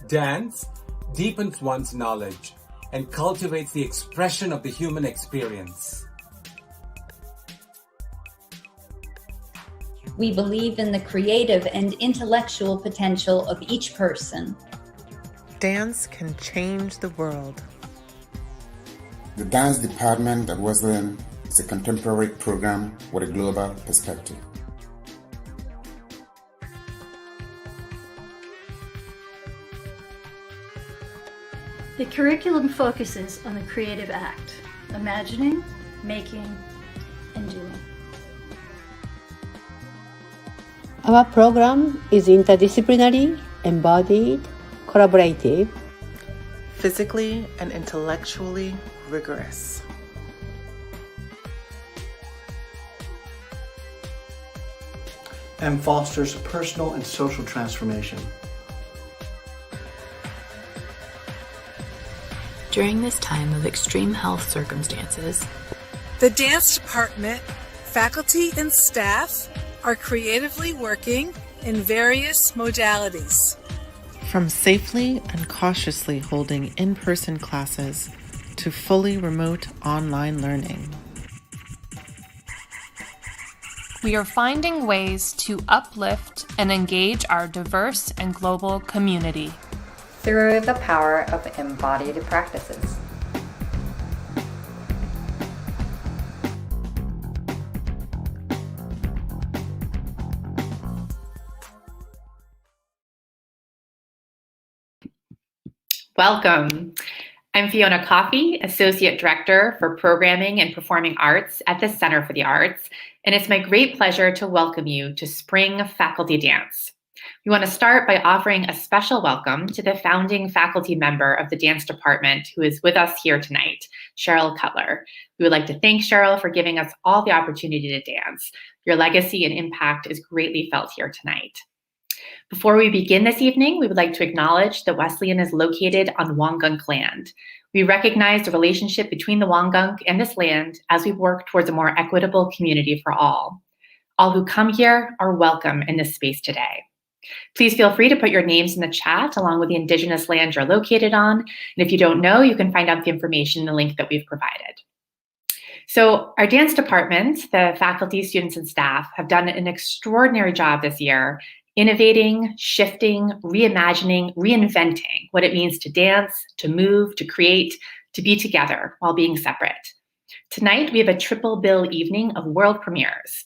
Dance deepens one's knowledge and cultivates the expression of the human experience. We believe in the creative and intellectual potential of each person. Dance can change the world. The dance department at Wesleyan is a contemporary program with a global perspective. The curriculum focuses on the creative act, imagining, making, and doing. Our program is interdisciplinary, embodied, collaborative, physically and intellectually rigorous. And fosters personal and social transformation. During this time of extreme health circumstances, the dance department, faculty, and staff are creatively working in various modalities. From safely and cautiously holding in-person classes to fully remote online learning. We are finding ways to uplift and engage our diverse and global community through the power of embodied practices. Welcome. I'm Fiona Coffey, Associate Director for Programming and Performing Arts at the Center for the Arts, and it's my great pleasure to welcome you to Spring Faculty Dance. We want to start by offering a special welcome to the founding faculty member of the dance department who is with us here tonight, Cheryl Cutler. We would like to thank Cheryl for giving us all the opportunity to dance. Your legacy and impact is greatly felt here tonight. Before we begin this evening, we would like to acknowledge that Wesleyan is located on Wangunk land. We recognize the relationship between the Wangunk and this land as we work towards a more equitable community for all. All who come here are welcome in this space today. Please feel free to put your names in the chat along with the Indigenous land you're located on. And if you don't know, you can find out the information in the link that we've provided. So our dance department, the faculty, students, and staff have done an extraordinary job this year innovating, shifting, reimagining, reinventing what it means to dance, to move, to create, to be together while being separate. Tonight, we have a triple bill evening of world premieres.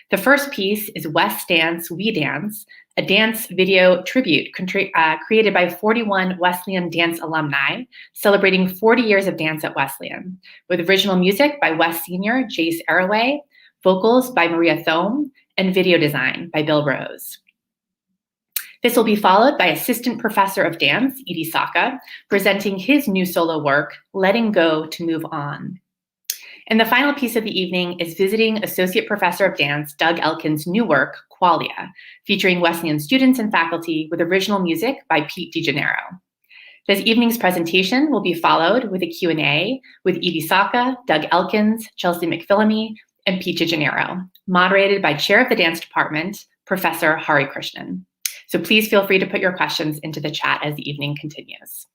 The first piece is West Dance, We Dance, a dance video tribute created by 41 Wesleyan dance alumni, celebrating 40 years of dance at Wesleyan, with original music by West Senior Jace Arroway, vocals by Maria Thome, and video design by Bill Rose. This will be followed by Assistant Professor of Dance, Edie Saka, presenting his new solo work, Letting Go to Move On. And the final piece of the evening is visiting Associate Professor of Dance, Doug Elkin's new work, Qualia, featuring Wesleyan students and faculty with original music by Pete DeGennaro. This evening's presentation will be followed with a Q&A with Edie Saka, Doug Elkins, Chelsea McPhillamy, and Pete DeGennaro, moderated by Chair of the Dance Department, Professor Hari Krishnan. So please feel free to put your questions into the chat as the evening continues.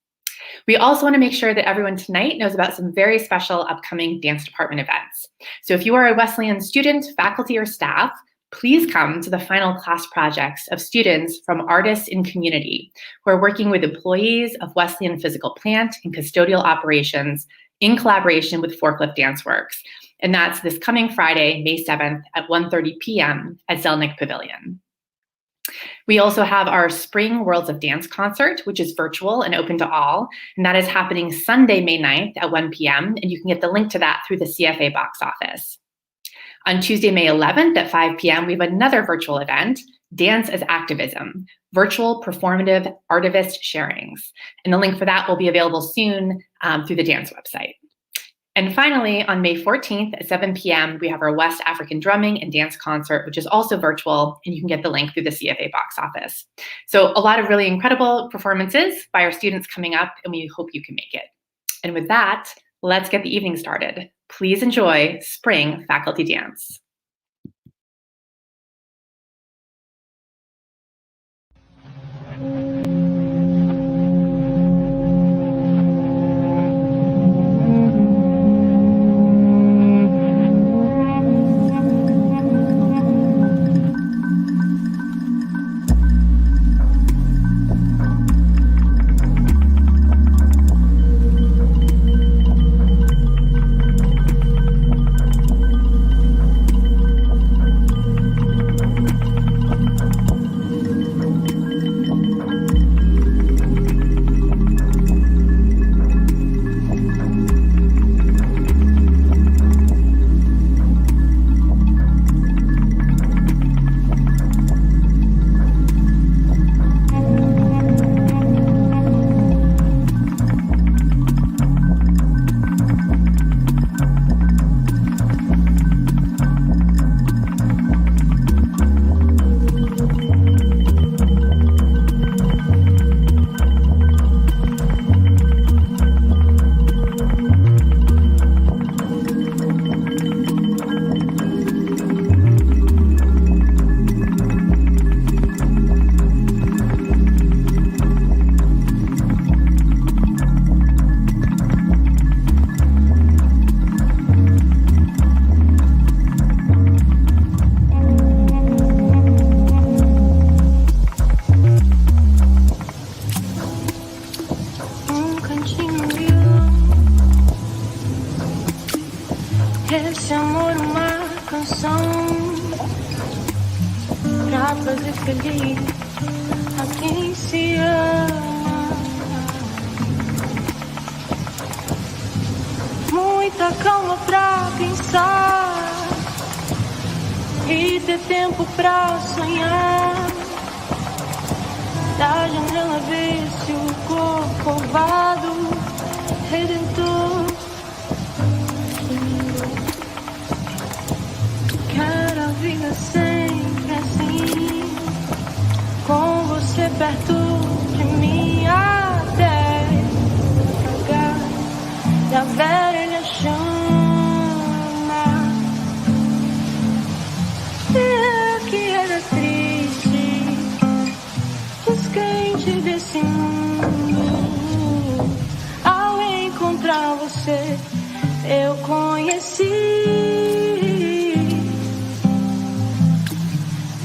We also want to make sure that everyone tonight knows about some very special upcoming dance department events. So if you are a Wesleyan student, faculty, or staff, please come to the final class projects of students from Artists in Community, who are working with employees of Wesleyan Physical Plant and Custodial Operations in collaboration with Forklift Dance Works. And that's this coming Friday, May 7th at 1:30 p.m. at Zelnick Pavilion. We also have our Spring Worlds of Dance concert, which is virtual and open to all, and that is happening Sunday, May 9th at 1 p.m., and you can get the link to that through the CFA box office. On Tuesday, May 11th at 5 p.m., we have another virtual event, Dance as Activism, virtual performative artivist sharings, and the link for that will be available soon through the dance website. And finally, on May 14th at 7 p.m., we have our West African Drumming and Dance Concert, which is also virtual, and you can get the link through the CFA box office. So a lot of really incredible performances by our students coming up, and we hope you can make it. And with that, let's get the evening started. Please enjoy Spring Faculty Dance. feliz a quem se ama. Muita calma pra pensar e ter tempo pra sonhar. Da janela ver-se o corcovado redentor. Quero a vida sempre assim, com você perto de mim, até apagar da velha chama. Eu que era triste, descrente desse mundo, ao encontrar você eu conheci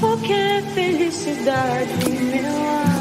o que é felicidade, meu amor.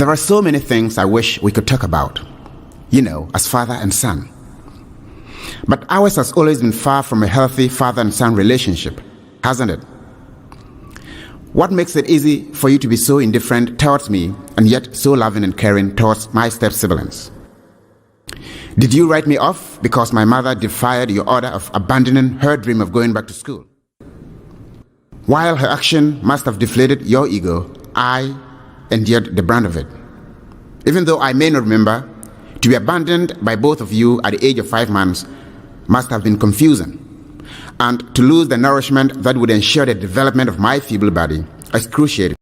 There are so many things I wish we could talk about, as father and son. But ours has always been far from a healthy father and son relationship, hasn't it? What makes it easy for you to be so indifferent towards me and yet so loving and caring towards my step-siblings? Did you write me off because my mother defied your order of abandoning her dream of going back to school? While her action must have deflated your ego, I endured the brunt of it. Even though I may not remember, to be abandoned by both of you at the age of 5 months must have been confusing. And to lose the nourishment that would ensure the development of my feeble body excruciating.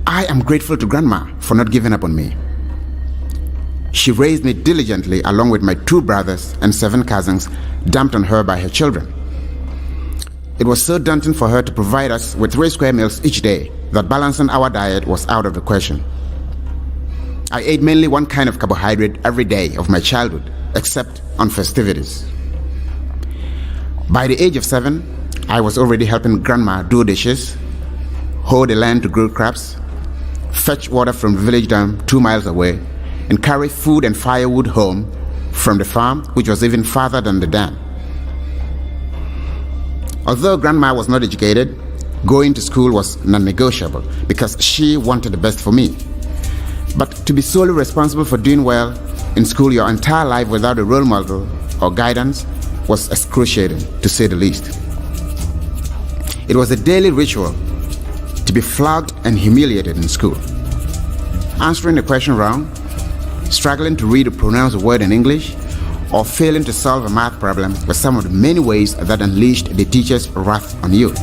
I am grateful to Grandma for not giving up on me. She raised me diligently along with my 2 brothers and 7 cousins dumped on her by her children. It was so daunting for her to provide us with 3 square meals each day that balancing our diet was out of the question. I ate mainly one kind of carbohydrate every day of my childhood, except on festivities. By the age of 7, I was already helping Grandma do dishes, hoe the land to grow crops, fetch water from the village dam 2 miles away, and carry food and firewood home from the farm, which was even farther than the dam. Although Grandma was not educated, going to school was non-negotiable because she wanted the best for me. But to be solely responsible for doing well in school your entire life without a role model or guidance was excruciating, to say the least. It was a daily ritual to be flogged and humiliated in school. Answering a question wrong, struggling to read or pronounce a word in English, or failing to solve a math problem were some of the many ways that unleashed the teacher's wrath on you.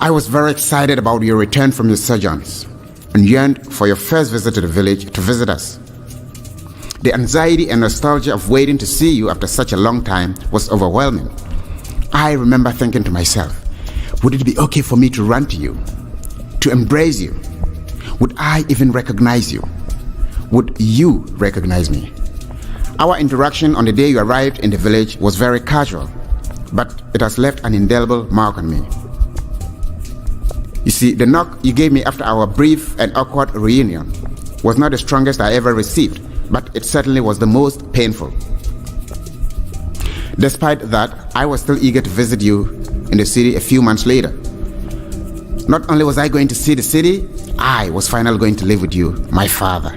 I was very excited about your return from your sojourns and yearned for your first visit to the village to visit us. The anxiety and nostalgia of waiting to see you after such a long time was overwhelming. I remember thinking to myself, would it be okay for me to run to you, to embrace you? Would I even recognize you? Would you recognize me? Our interaction on the day you arrived in the village was very casual, but it has left an indelible mark on me. You see, the knock you gave me after our brief and awkward reunion was not the strongest I ever received, but it certainly was the most painful. Despite that, I was still eager to visit you in the city a few months later. Not only was I going to see the city, I was finally going to live with you, my father.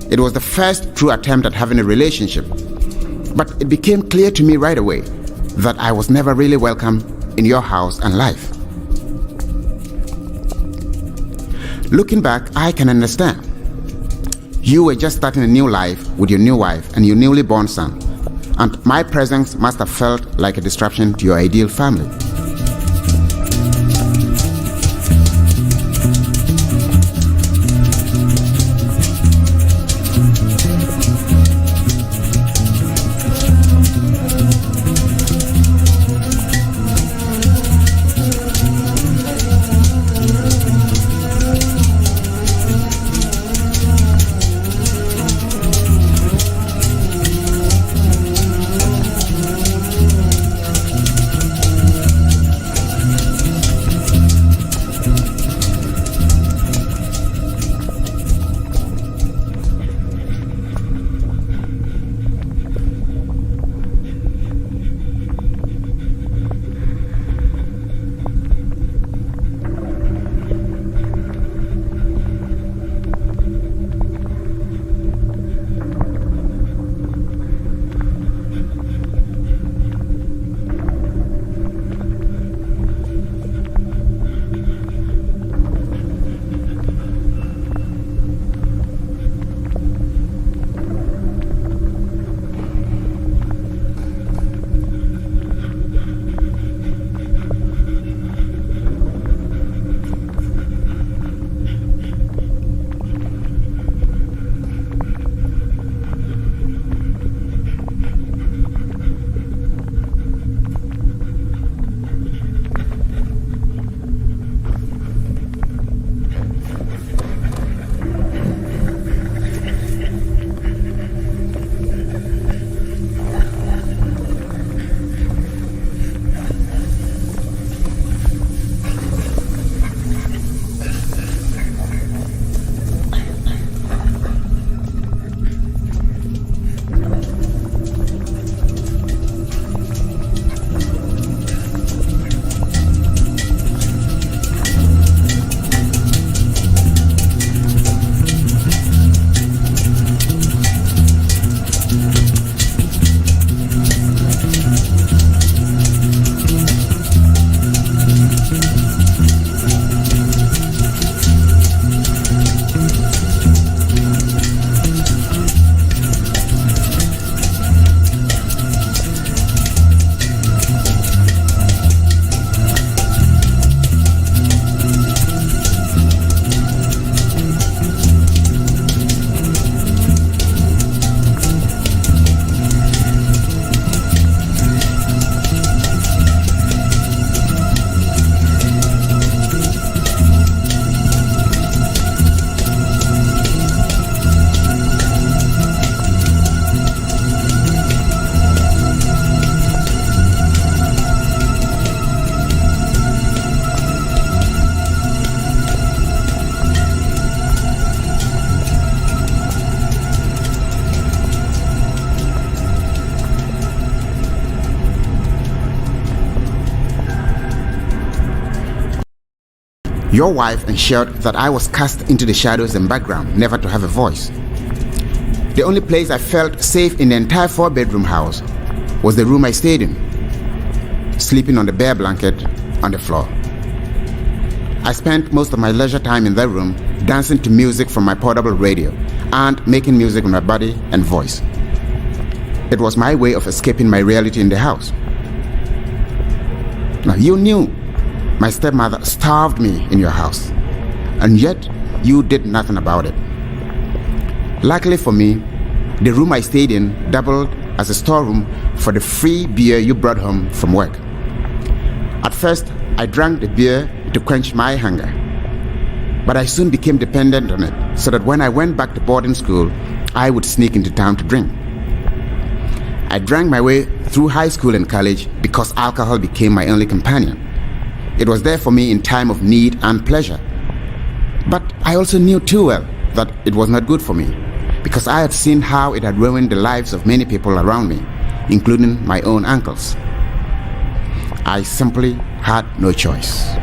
It was the first true attempt at having a relationship, but it became clear to me right away that I was never really welcome in your house and life. Looking back, I can understand. You were just starting a new life with your new wife and your newly born son, and my presence must have felt like a disruption to your ideal family. Your wife ensured that I was cast into the shadows and background, never to have a voice. The only place I felt safe in the entire 4-bedroom house was the room I stayed in, sleeping on the bare blanket on the floor. I spent most of my leisure time in that room dancing to music from my portable radio and making music with my body and voice. It was my way of escaping my reality in the house. Now, you knew my stepmother starved me in your house, and yet you did nothing about it. Luckily for me, the room I stayed in doubled as a storeroom for the free beer you brought home from work. At first, I drank the beer to quench my hunger, but I soon became dependent on it, so that when I went back to boarding school, I would sneak into town to drink. I drank my way through high school and college because alcohol became my only companion. It was there for me in time of need and pleasure. But I also knew too well that it was not good for me, because I had seen how it had ruined the lives of many people around me, including my own uncles. I simply had no choice.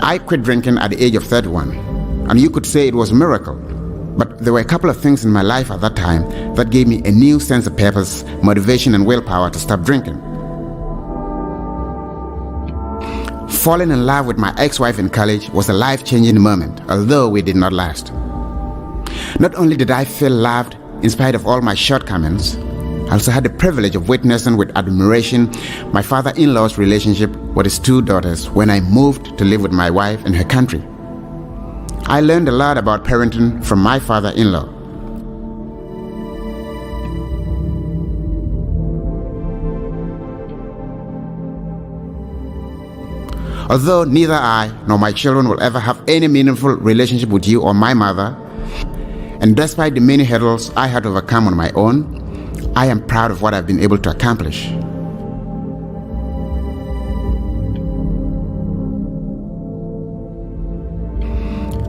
I quit drinking at the age of 31, and you could say it was a miracle. But there were a couple of things in my life at that time that gave me a new sense of purpose, motivation, and willpower to stop drinking. Falling in love with my ex-wife in college was a life-changing moment, although it did not last. Not only did I feel loved in spite of all my shortcomings, I also had the privilege of witnessing with admiration my father-in-law's relationship with his two daughters when I moved to live with my wife in her country. I learned a lot about parenting from my father-in-law. Although neither I nor my children will ever have any meaningful relationship with you or my mother, and despite the many hurdles I had to overcome on my own, I am proud of what I've been able to accomplish.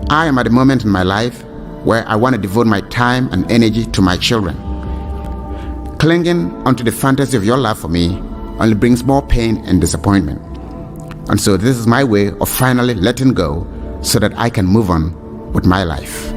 I am at a moment in my life where I want to devote my time and energy to my children. Clinging onto the fantasy of your love for me only brings more pain and disappointment. And so this is my way of finally letting go so that I can move on with my life.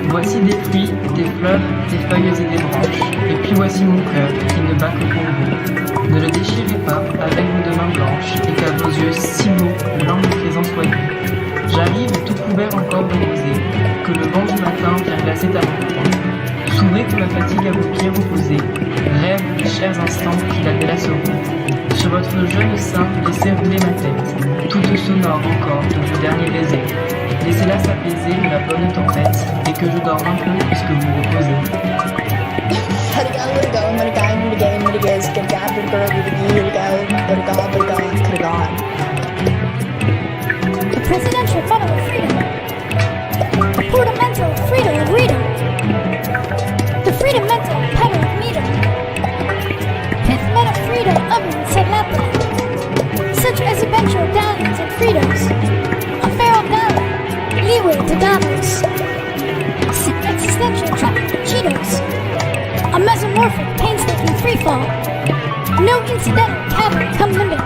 Voici des fruits, des fleurs, des feuilles et des branches. Et puis voici mon cœur qui ne bat que pour vous. Ne le déchirez pas avec vos deux mains blanches et qu'à vos yeux si beaux, l'un de présent soit doux. J'arrive tout couvert encore de rosée, que le vent du matin vient glacer à mon front. S'ouvrez que ma fatigue à vos pieds reposés, rêve des chers instants qui la délaceront. Sur votre jeune sein, laissez rouler ma tête, toute sonore encore de vos derniers baisers. Laissez-la s'apaiser de la bonne tempête, et que je dorme un peu puisque vous reposez. The presidential medal of freedom. The fundamental freedom of freedom. The freedom mental pedal of meter. Fifth meta freedom oven said lapland. Such as eventual dalliance and Fritos. A feral dollar, leeway to Davos. Existential chocolate Cheetos. A mesomorphic painstaking freefall. No incidental cavalry come limbic.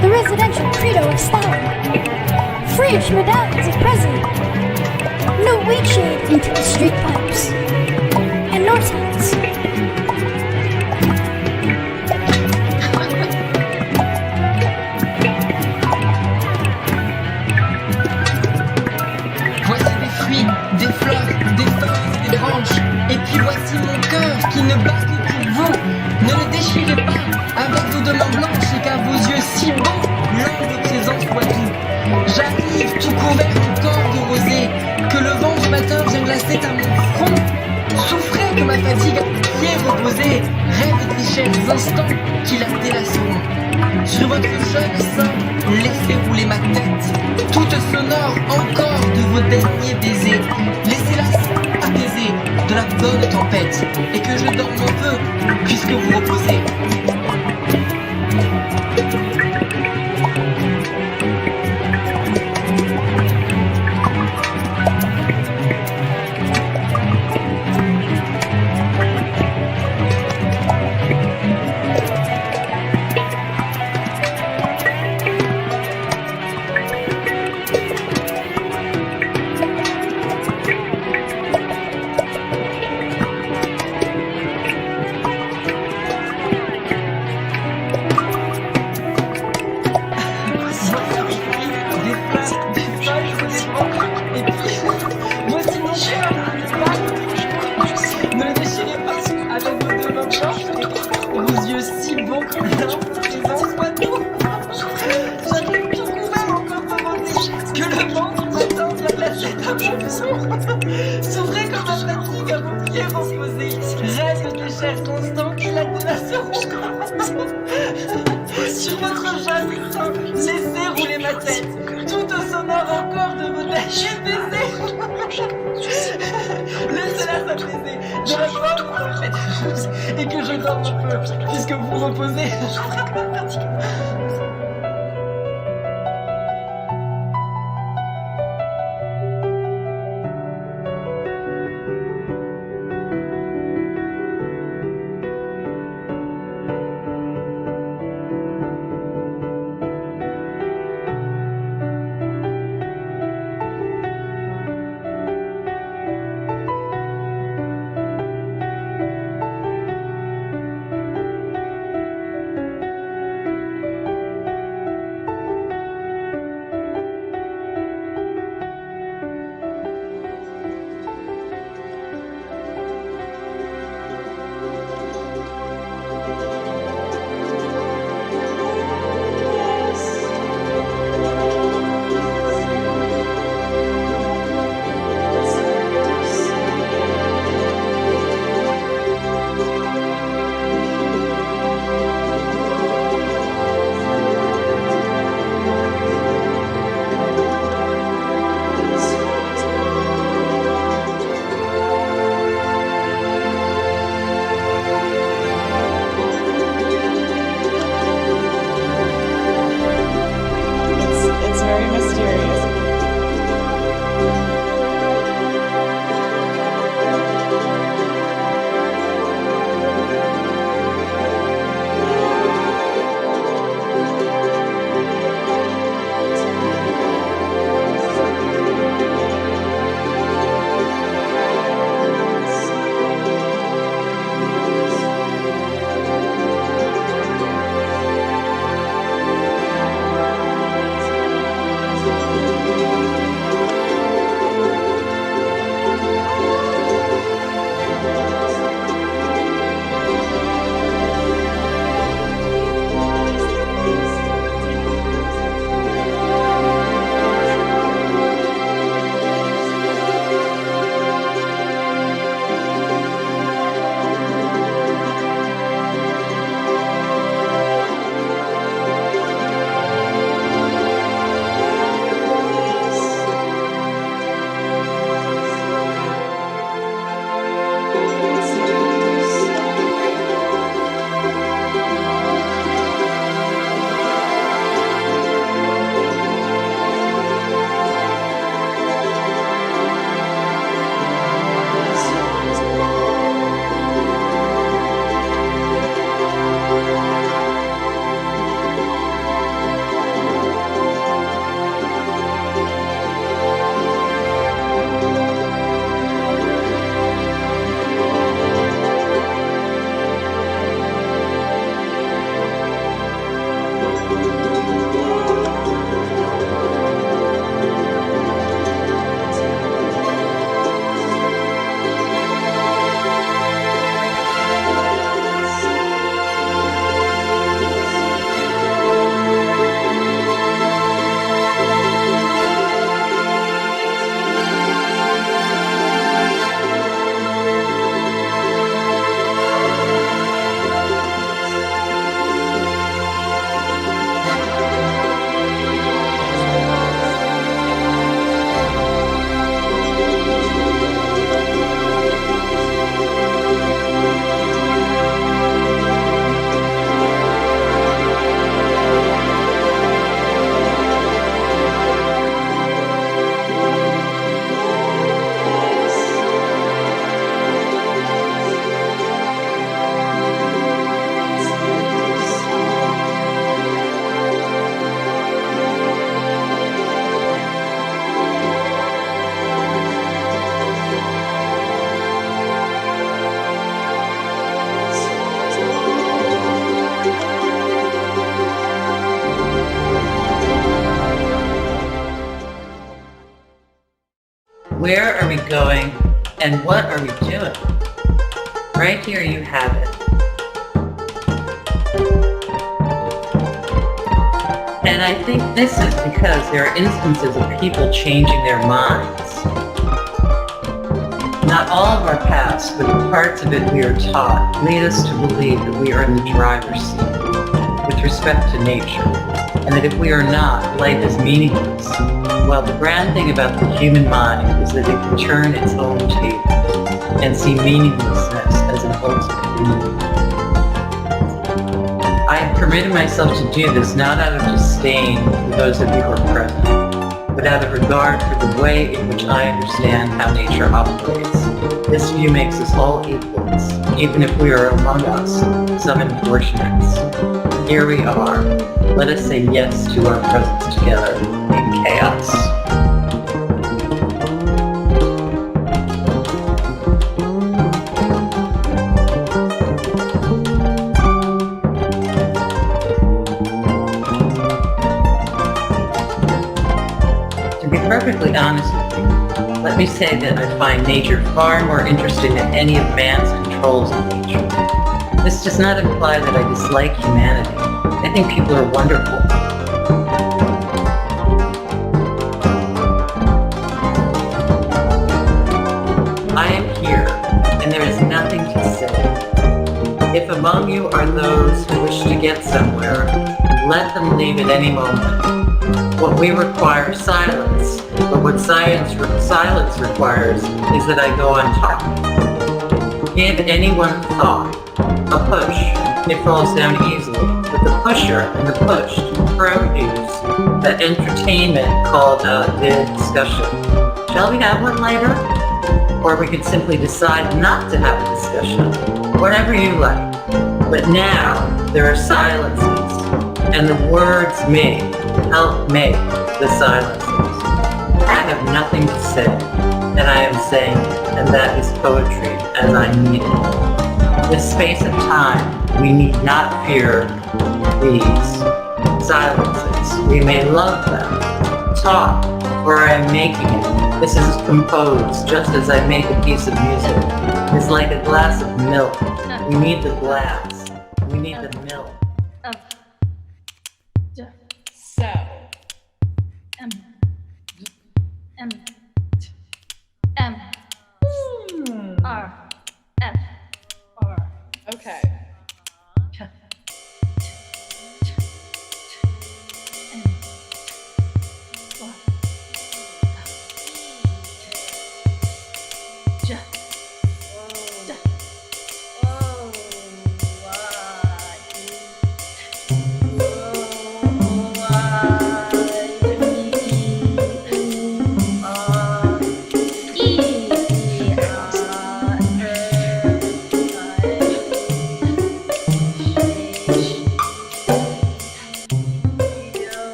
The residential credo of Stalin. Freeish medallions of president. No weed shade into the street pipes. And Norse hats. Voici des fruits, des fleurs, des feuilles et des branches. Et puis voici mon cœur qui ne bat que pour vous. Ne le déchirez pas avec vos deux mains blanches et qu'à vos yeux si beaux, l'ange présent soit doux. J'arrive tout couvert encore de rosée, que le vent du matin vient glacer à mon front. Souffrez que ma fatigue à vos pieds reposés, rêve des chers instants qui la délaceront. Sur votre jeune sein, laissez rouler ma tête, toute sonore encore de vos derniers baisers. Laissez-la s'apaiser de la bonne tempête, et que je dorme un peu, puisque vous reposez. S'ouvrait comme un fatigue à vos pieds reposés. Rêve des chairs constantes, la donation. Sur votre jeune sein, laissez rouler ma tête, toute sonore encore de vos derniers baisers. Laissez-la s'apaiser de la bonne tempête, et que je dorme un peu, puisque vous reposez. Where are we going and what are we doing? Right here you have it. And I think this is because there are instances of people changing their minds. Not all of our past, but the parts of it we are taught, lead us to believe that we are in the driver's seat with respect to nature, and that if we are not, life is meaningless. Well, the grand thing about the human mind is that it can turn its own tables and see meaninglessness as an ultimate meaning. I have permitted myself to do this not out of disdain for those of you who are present, but out of regard for the way in which I understand how nature operates. This view makes us all equals, even if we are among us some unfortunates. Here we are. Let us say yes to our presence together in chaos. To be perfectly honest with you, let me say that I find nature far more interesting than any of man's controls of nature. This does not imply that I dislike humanity. I think people are wonderful. I am here, and there is nothing to say. If among you are those who wish to get somewhere, let them leave at any moment. What we require is silence, but what silence requires is that I go on top. Give anyone thought, a push, it falls down easily, but the pusher and the pushed produce that entertainment called the discussion. Shall we have one later? Or we could simply decide not to have a discussion, whatever you like. But now there are silences, and the words may help make the silences. I have nothing to say, and I am saying it, and that is poetry as I need it. This space of time, we need not fear these silences. We may love them. Talk, for I am making it. This is composed just as I make a piece of music. It's like a glass of milk. We need the glass. We need the milk. So, R, F, R. Okay.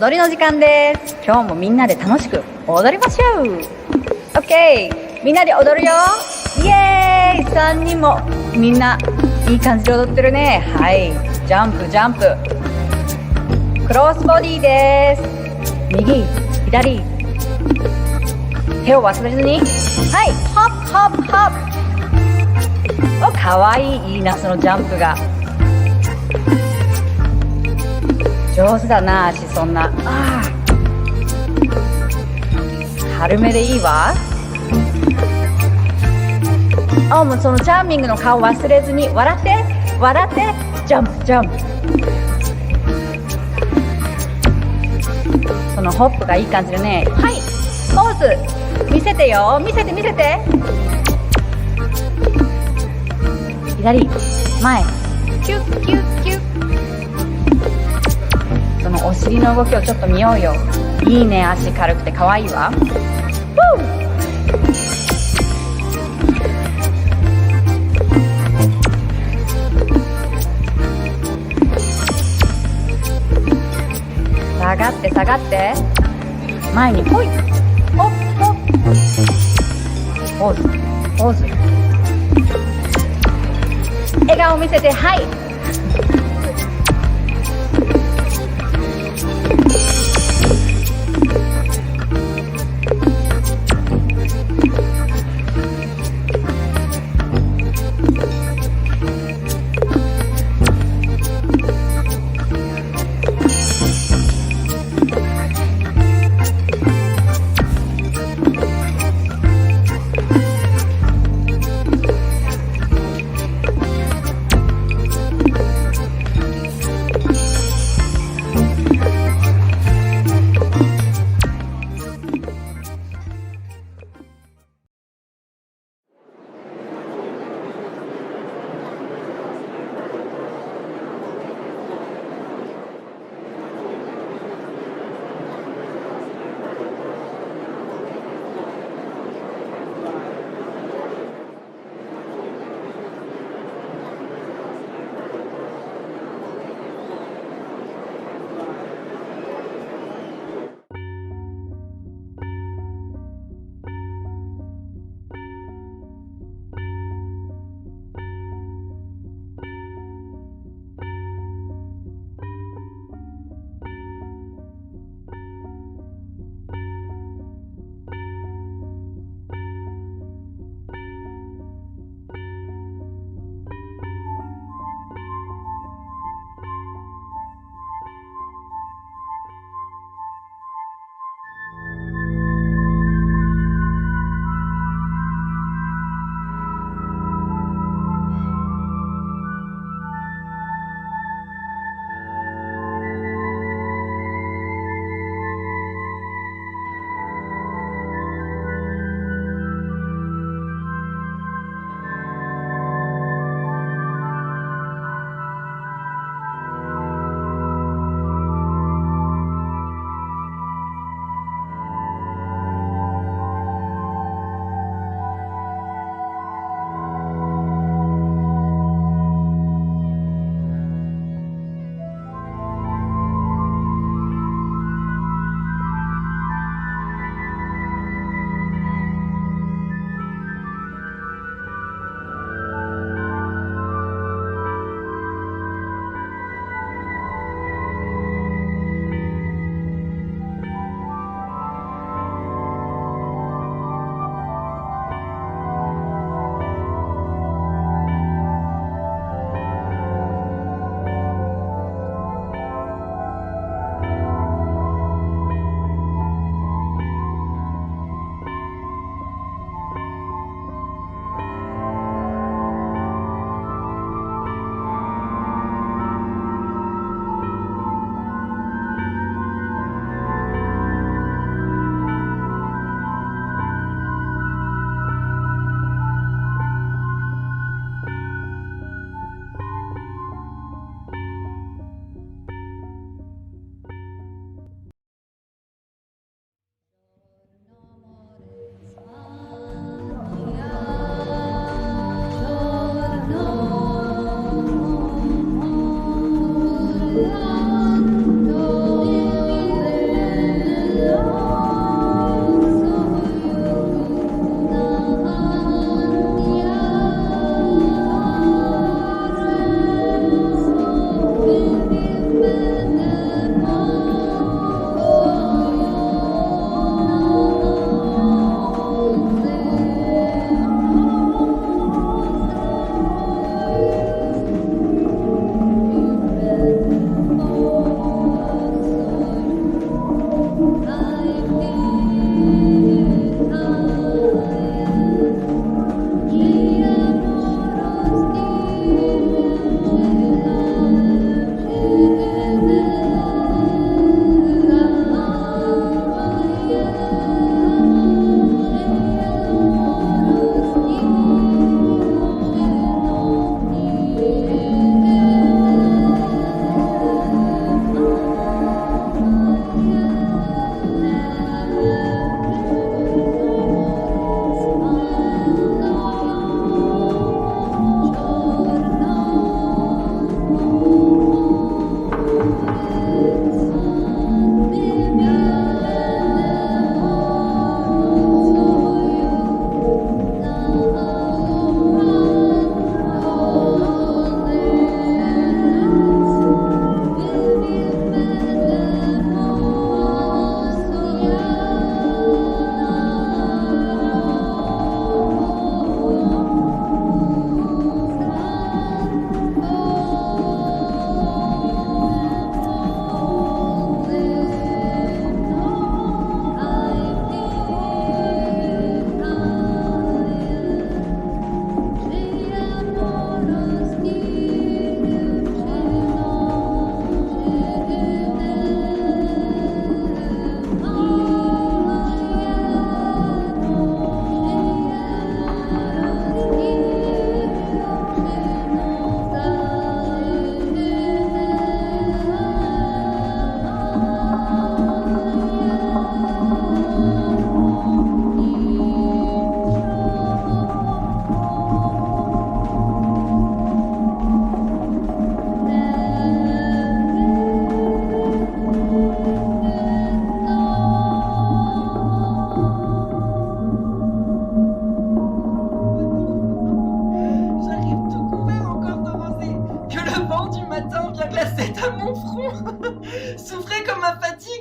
踊りの時間です。今日もみんなで楽しく踊りましょう。 OK、 みんなで踊るよ。イエーイ。3人もみんないい感じで踊ってるね。はい、ジャンプジャンプ。クロスボディです。右左手を忘れずに。はい、ホップホップホップ。お、かわいい。いいな、そのジャンプが。上手だな、足そんな。あー。軽めでいいわ。あ、もうそのチャーミングの顔忘れずに。笑って、笑って。ジャンプ、ジャンプ。そのホップがいい感じだね。はい、ポーズ。見せてよ、見せて見せて。左、前、キュッキュッキュッ。そのお尻の動きをちょっと見ようよ。いいね、足軽くて可愛いわ。下がって下がって。前にほい。ほっほっ。ポーズポーズ。笑顔見せて。はい。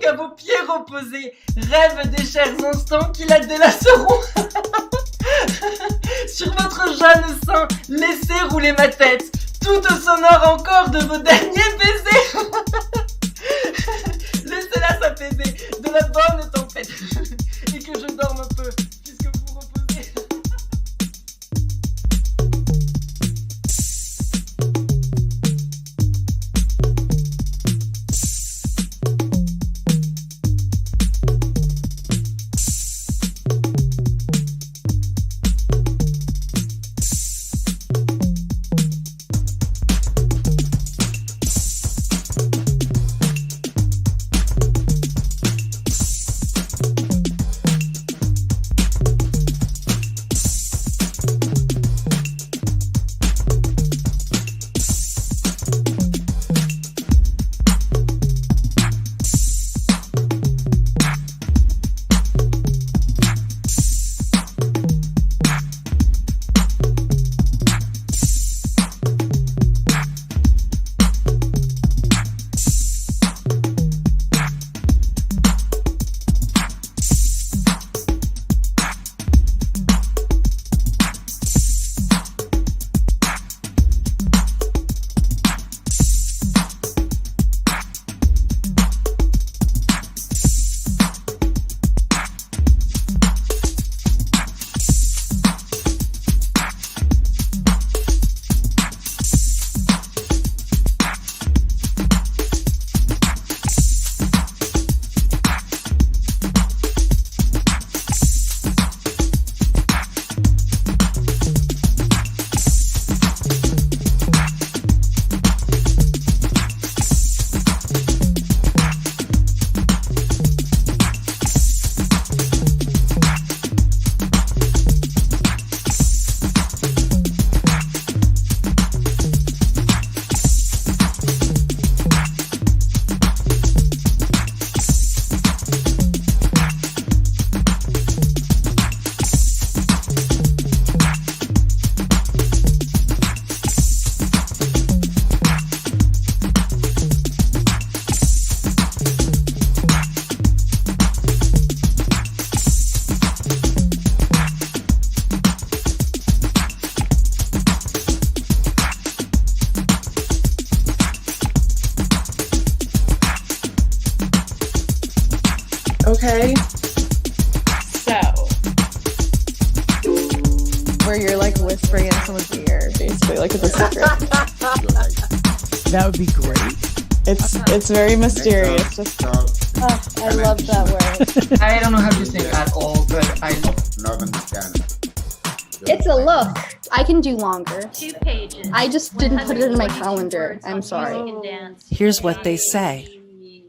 qu'à vos pieds reposés, rêve des chers instants qui la délaceront. Sur votre jeune sein, laissez rouler ma tête, toute sonore encore de vos derniers baisers. Laissez-la s'apaiser de la bonne tempête et que je dorme un peu puisque vous reposez. Okay. So, where you're like whispering in someone's ear, basically, like it's a secret. That would be great. It's very mysterious. Just, I love that word. I don't know how to sing at all, but I Northern Ghana. It's a look. I can do longer. 2 pages. I just didn't put it in my calendar. I'm sorry. Here's what they say.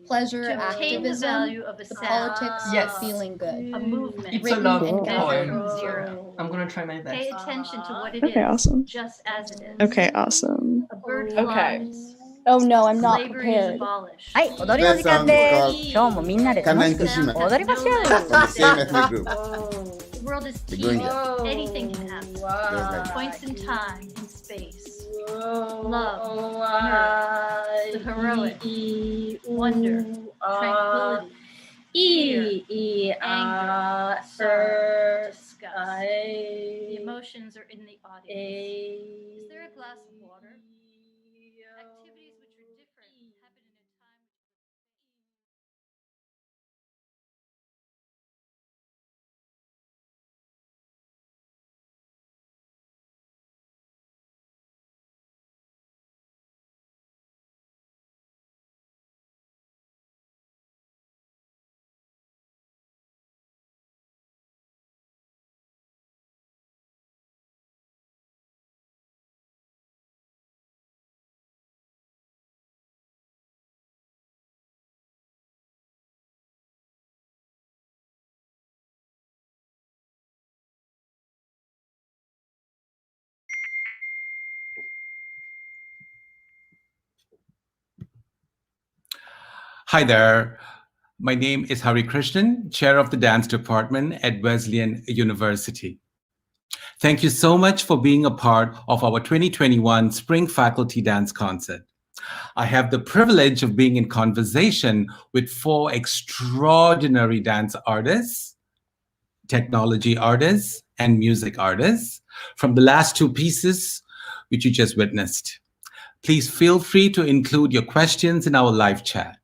Pleasure, To obtain the activism, value of a the sound. politics Yes. of feeling good. A movement. It's a Written love and gathered poem. from zero. I'm gonna try my Pay best. attention to what it Okay, is, awesome. just as it is. Okay, awesome. A bird Okay. flies. Oh no, I'm not Slavery is prepared. abolished. はい、踊りの時間です。今日もみんなで楽しく踊りましょう。 From the same ethnic group. The world is We're going teeming. there. Anything can happen. Wow. Points in time and space. Love, mirth, the heroic, wonder, tranquility, fear, anger, sorrow, disgust. The emotions are in the audience. Is there a glass of water? Activities which are different happen in a time. Hi there. My name is Hari Krishnan, Chair of the Dance Department at Wesleyan University. Thank you so much for being a part of our 2021 Spring Faculty Dance Concert. I have the privilege of being in conversation with 4 extraordinary dance artists, technology artists, and music artists from the last 2 pieces which you just witnessed. Please feel free to include your questions in our live chat.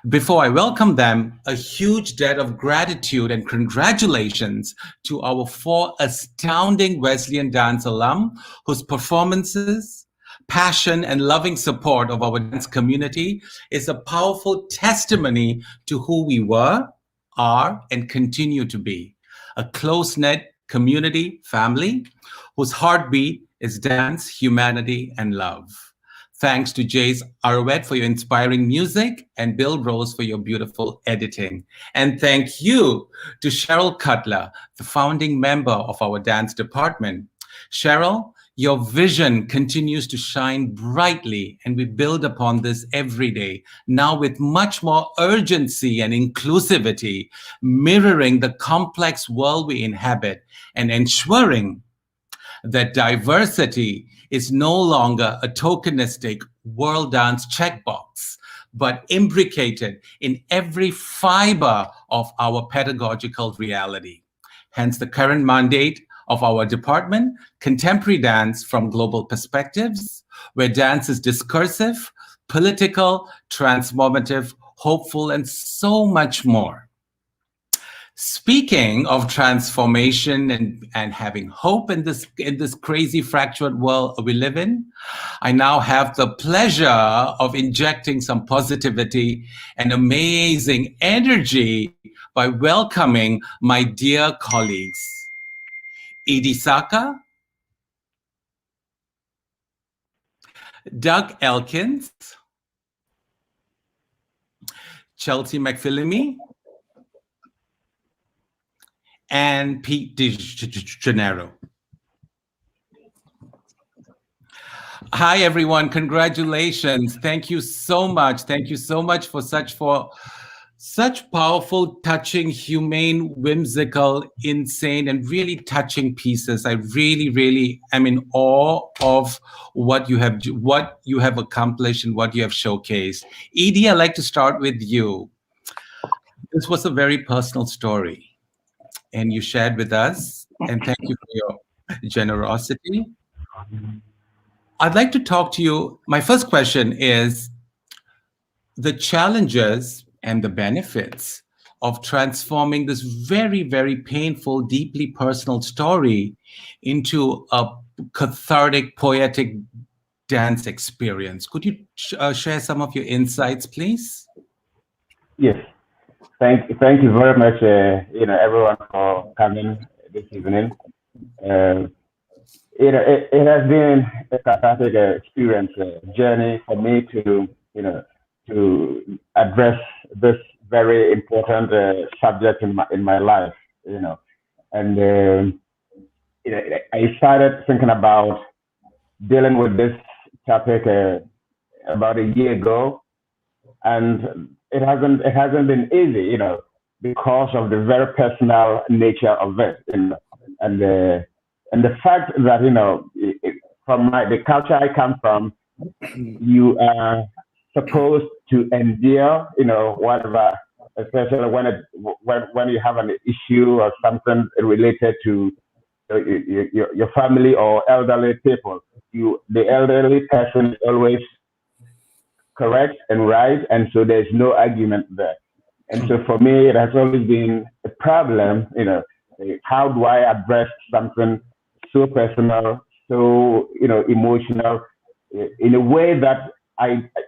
Before I welcome them, a huge debt of gratitude and congratulations to our 4 astounding Wesleyan dance alum whose performances, passion, and loving support of our dance community is a powerful testimony to who we were, are, and continue to be. A close-knit community family whose heartbeat is dance, humanity, and love. Thanks to Jace Arowet for your inspiring music and Bill Rose for your beautiful editing. And thank you to Cheryl Cutler, the founding member of our dance department. Cheryl, your vision continues to shine brightly, and we build upon this every day, now with much more urgency and inclusivity, mirroring the complex world we inhabit and ensuring that diversity is no longer a tokenistic world dance checkbox, but imbricated in every fiber of our pedagogical reality. Hence the current mandate of our department, Contemporary Dance from Global Perspectives, where dance is discursive, political, transformative, hopeful, and so much more. Speaking of transformation and having hope in this crazy fractured world we live in, I now have the pleasure of injecting some positivity and amazing energy by welcoming my dear colleagues, Edie Saka, Doug Elkins, Chelsea McPhillamy, and Pete DeGennaro. Hi, everyone. Congratulations. Thank you so much. Thank you so much for such powerful, touching, humane, whimsical, insane, and really touching pieces. I really, really am in awe of what you have accomplished and what you have showcased. Edie, I'd like to start with you. This was a very personal story, and you shared with us, and thank you for your generosity. I'd like to talk to you. My first question is the challenges and the benefits of transforming this very, very painful, deeply personal story into a cathartic, poetic dance experience. Could you share some of your insights, please? Yes. Thank you very much, everyone for coming this evening. It has been a fantastic experience, journey for me to address this very important subject in my life, and I started thinking about dealing with this topic about a year ago, and it hasn't been easy, because of the very personal nature of it, and the fact that from the culture I come from, you are supposed to endure, whatever, especially when you have an issue or something related to your family or elderly people. The elderly person is always correct and right, and so there's no argument there. And so for me, it has always been a problem, how do I address something so personal, so emotional, in a way that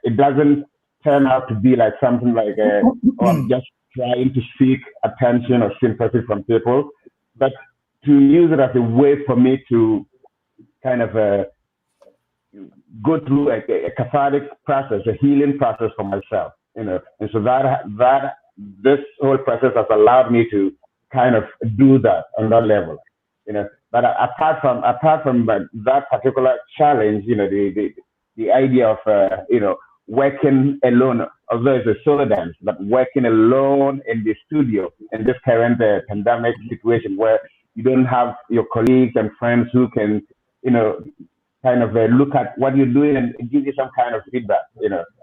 it doesn't turn out to be like something like oh, I'm just trying to seek attention or sympathy from people, but to use it as a way for me to kind of go through a cathartic process, a healing process for myself, and so that this whole process has allowed me to kind of do that on that level, But apart from that particular challenge, the idea of working alone, although it's a solo dance, but working alone in the studio in this current pandemic situation where you don't have your colleagues and friends who can, kind of look at what you're doing and give you some kind of feedback.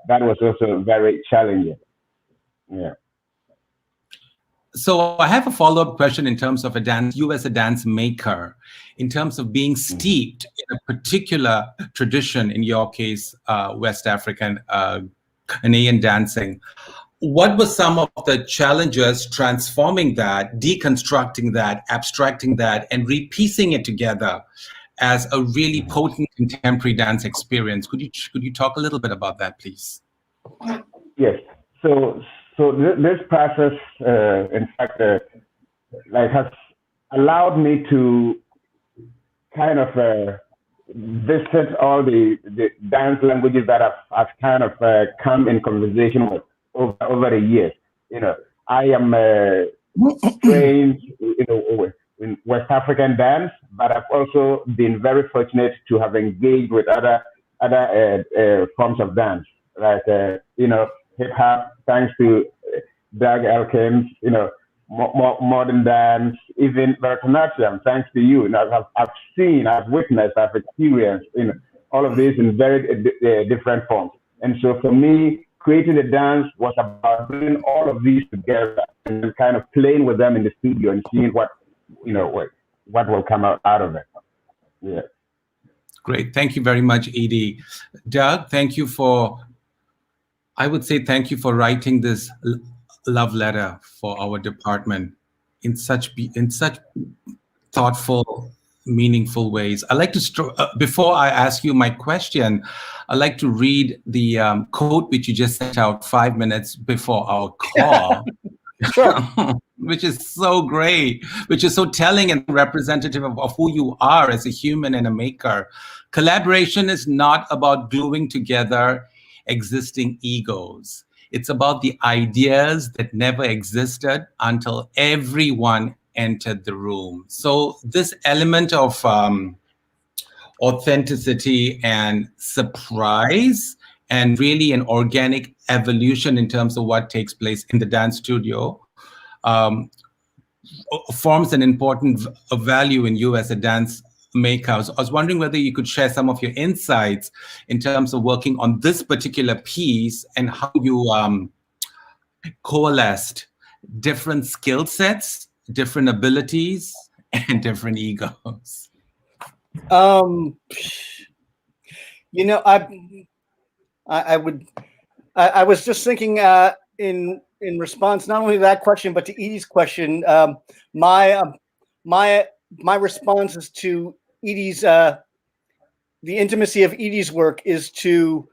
That was also very challenging. Yeah. So I have a follow-up question in terms of you as a dance maker, in terms of being steeped in a particular tradition, in your case, West African, Ghanaian dancing. What were some of the challenges transforming that, deconstructing that, abstracting that, and repiecing it together as a really potent contemporary dance experience? Could you talk a little bit about that, please? Yes. So this process, in fact, has allowed me to kind of visit all the dance languages that I've kind of come in conversation with over the years. I am trained, in West African dance, but I've also been very fortunate to have engaged with other forms of dance, like hip hop, thanks to Doug Elkins, modern dance, even Bharatanatyam, thanks to you. I've seen, I've witnessed, I've experienced, all of this in very different forms. And so for me, creating a dance was about bringing all of these together and kind of playing with them in the studio and seeing what will come out of it. Yeah. Great. Thank you very much, Edie. Doug, thank you for writing this love letter for our department in such thoughtful, meaningful ways. I like to, before I ask you my question, I'd like to read the quote which you just sent out 5 minutes before our call. Sure. Which is so great, which is so telling and representative of who you are as a human and a maker. Collaboration is not about gluing together existing egos. It's about the ideas that never existed until everyone entered the room. So this element of authenticity and surprise, and really an organic evolution in terms of what takes place in the dance studio, forms an important value in you as a dance maker. I was wondering whether you could share some of your insights in terms of working on this particular piece and how you coalesced different skill sets, different abilities, and different egos. I was just thinking in response not only to that question but to Edie's question. My response is to Edie's the intimacy of Edie's work is to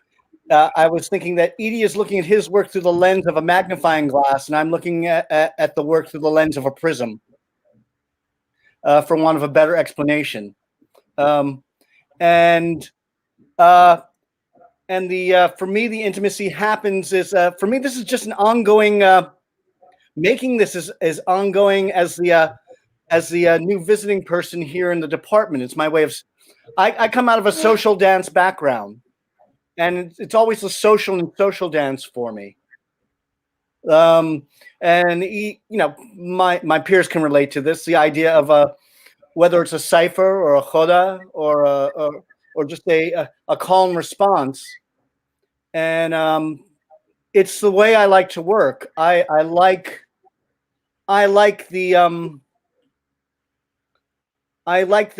I was thinking that Edie is looking at his work through the lens of a magnifying glass, and I'm looking at the work through the lens of a prism, for want of a better explanation. For me, the intimacy happens is for me, this is just an ongoing making this is ongoing as the new visiting person here in the department. It's my way of I come out of a social dance background, and it's always a social dance for me. My peers can relate to this, the idea of whether it's a cipher or a khoda or just a call and response. And it's the way I like to work. I like the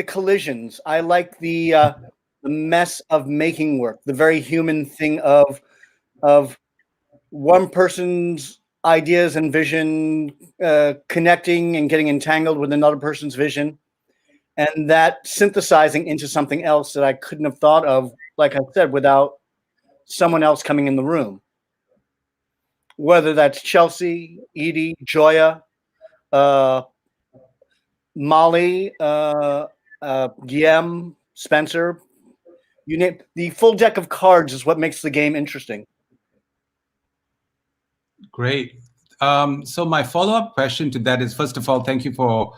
collisions. I like the mess of making work, the very human thing of one person's ideas and vision connecting and getting entangled with another person's vision, and that synthesizing into something else that I couldn't have thought of, like I said, without someone else coming in the room. Whether that's Chelsea, Edie, Joya, Molly, Guillaume, Spencer, you name the full deck of cards is what makes the game interesting. Great. So my follow-up question to that is, first of all, thank you for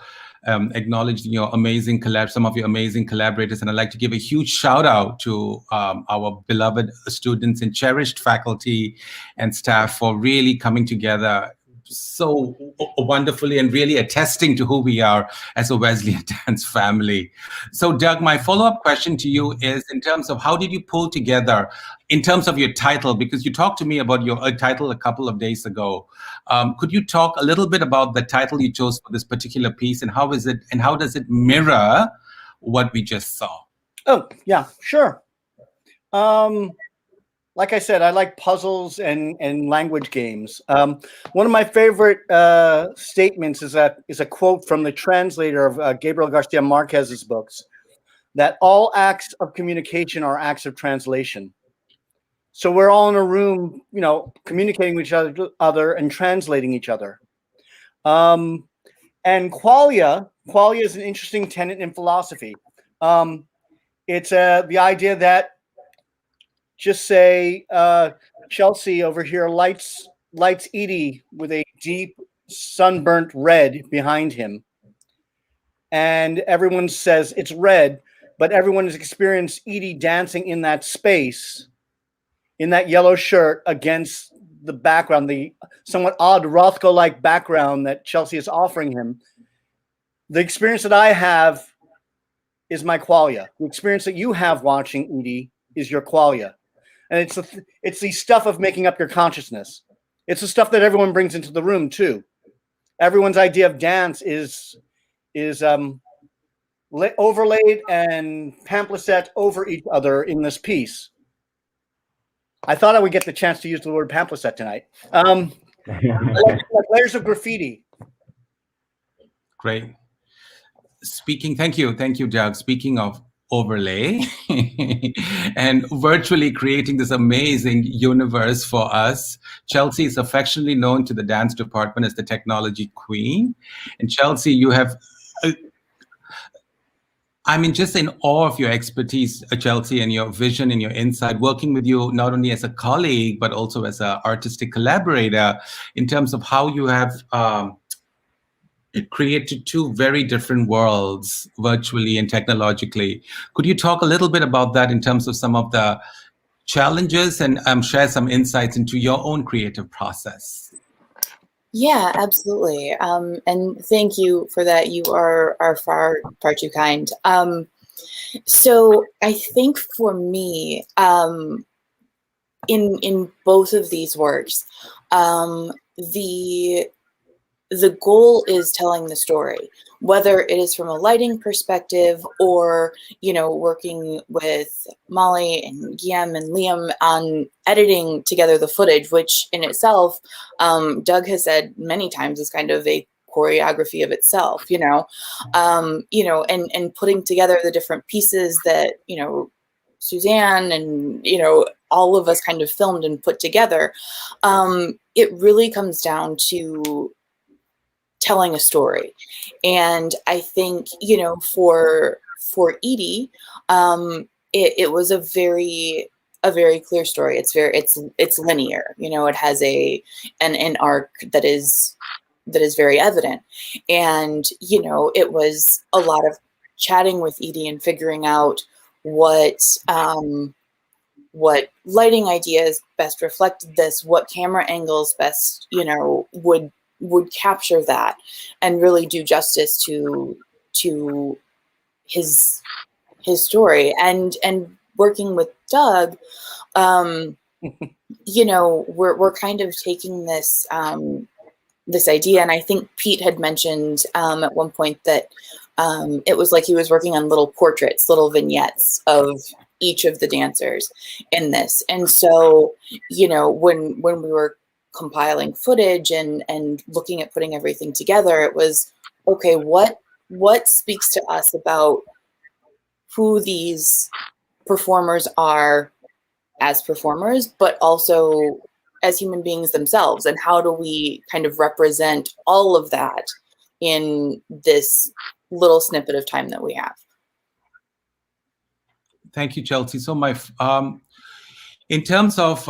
acknowledging your amazing some of your amazing collaborators. And I'd like to give a huge shout out to our beloved students and cherished faculty and staff for really coming together so wonderfully and really attesting to who we are as a Wesleyan dance family. So Doug, my follow-up question to you is in terms of how did you pull together, in terms of your title, because you talked to me about your title a couple of days ago. Could you talk a little bit about the title you chose for this particular piece, and how does it mirror what we just saw? Oh, yeah, sure. Like I said, I like puzzles and language games. One of my favorite statements is a quote from the translator of Gabriel Garcia Marquez's books, that all acts of communication are acts of translation. So we're all in a room, communicating with each other and translating each other. And qualia is an interesting tenet in philosophy. It's the idea that, just say Chelsea over here lights Edie with a deep sunburnt red behind him, and everyone says it's red, but everyone has experienced Edie dancing in that space, in that yellow shirt, against the background, the somewhat odd Rothko-like background that Chelsea is offering him. The experience that I have is my qualia. The experience that you have watching Edie is your qualia. And it's the stuff of making up your consciousness. It's the stuff that everyone brings into the room too. Everyone's idea of dance is overlaid and pamphlet over each other in this piece. I thought I would get the chance to use the word pamphlet tonight. Like layers of graffiti. Great. Thank you, Doug. Speaking of overlay and virtually creating this amazing universe for us, Chelsea is affectionately known to the dance department as the technology queen. And Chelsea, you have, just in awe of your expertise, Chelsea, and your vision and your insight, working with you not only as a colleague, but also as an artistic collaborator in terms of how you have it created two very different worlds, virtually and technologically. Could you talk a little bit about that in terms of some of the challenges and share some insights into your own creative process? Yeah, absolutely. And thank you for that. You are far too kind. So I think for me, in both of these works, the goal is telling the story, whether it is from a lighting perspective or, working with Molly and Guillaume and Liam on editing together the footage, which in itself, Doug has said many times is kind of a choreography of itself, and putting together the different pieces that, Suzanne and, all of us kind of filmed and put together. It really comes down to telling a story. And I think, for Edie, it was a very clear story. It's linear, it has an arc that is very evident. And, it was a lot of chatting with Edie and figuring out what lighting ideas best reflected this, what camera angles best, would capture that and really do justice to his story. And working with Doug, we're kind of taking this this idea, and I think Pete had mentioned at one point that it was like he was working on little portraits, little vignettes of each of the dancers in this. And so, when we were compiling footage and looking at putting everything together, it was, okay, what speaks to us about who these performers are as performers, but also as human beings themselves, and how do we kind of represent all of that in this little snippet of time that we have. Thank you, Chelsea. So in terms of